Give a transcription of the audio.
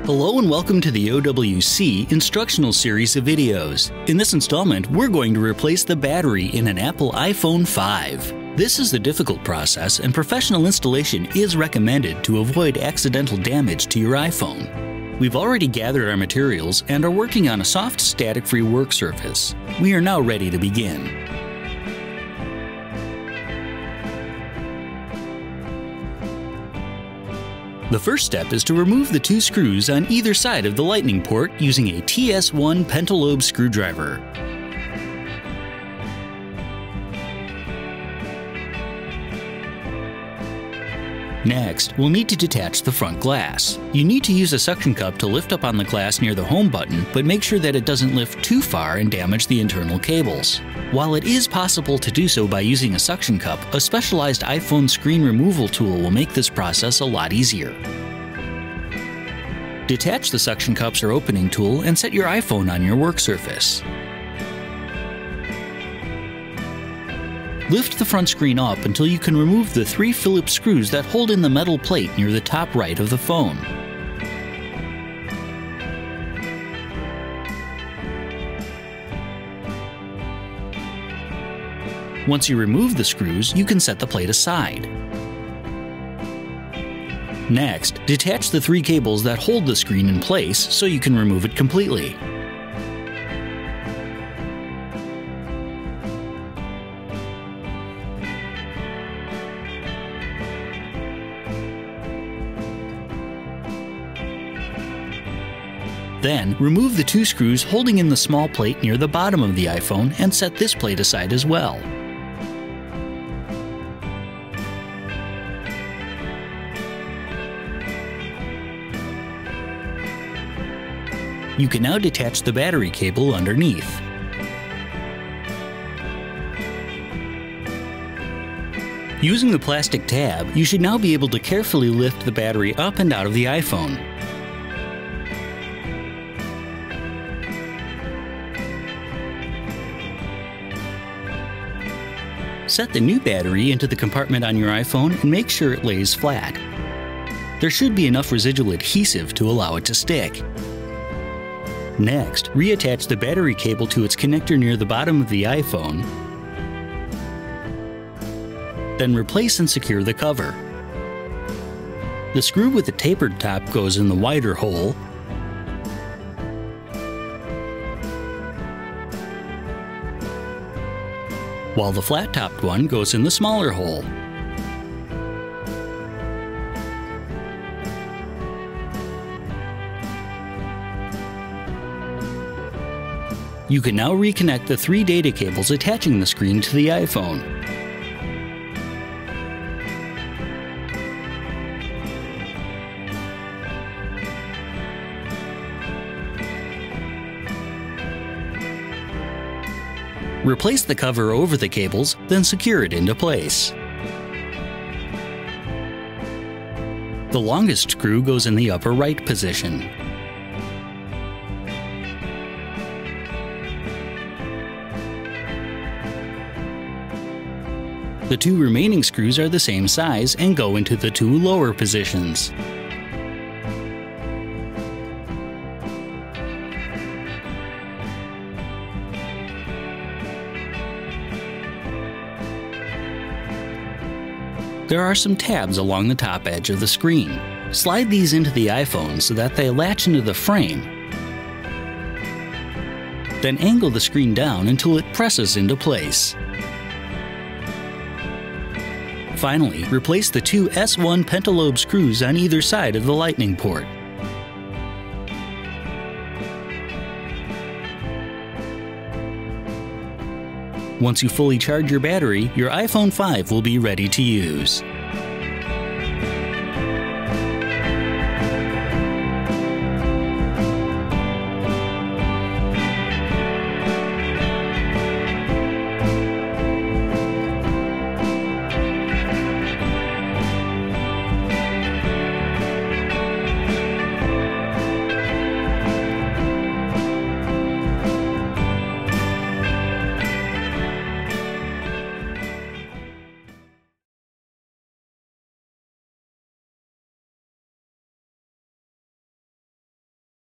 Hello and welcome to the OWC instructional series of videos. In this installment, we're going to replace the battery in an Apple iPhone 5. This is a difficult process and professional installation is recommended to avoid accidental damage to your iPhone. We've already gathered our materials and are working on a soft static-free work surface. We are now ready to begin. The first step is to remove the two screws on either side of the lightning port using a TS1 pentalobe screwdriver. Next, we'll need to detach the front glass. You need to use a suction cup to lift up on the glass near the home button, but make sure that it doesn't lift too far and damage the internal cables. While it is possible to do so by using a suction cup, a specialized iPhone screen removal tool will make this process a lot easier. Detach the suction cups or opening tool and set your iPhone on your work surface. Lift the front screen up until you can remove the 3 Phillips screws that hold in the metal plate near the top right of the phone. Once you remove the screws, you can set the plate aside. Next, detach the 3 cables that hold the screen in place so you can remove it completely. Then, remove the 2 screws holding in the small plate near the bottom of the iPhone and set this plate aside as well. You can now detach the battery cable underneath. Using the plastic tab, you should now be able to carefully lift the battery up and out of the iPhone. Set the new battery into the compartment on your iPhone and make sure it lays flat. There should be enough residual adhesive to allow it to stick. Next, reattach the battery cable to its connector near the bottom of the iPhone. Then replace and secure the cover. The screw with the tapered top goes in the wider hole, while the flat-topped one goes in the smaller hole. You can now reconnect the 3 data cables attaching the screen to the iPhone. Replace the cover over the cables, then secure it into place. The longest screw goes in the upper right position. The 2 remaining screws are the same size and go into the 2 lower positions. There are some tabs along the top edge of the screen. Slide these into the iPhone so that they latch into the frame. Then angle the screen down until it presses into place. Finally, replace the 2 S1 pentalobe screws on either side of the lightning port. Once you fully charge your battery, your iPhone 5 will be ready to use.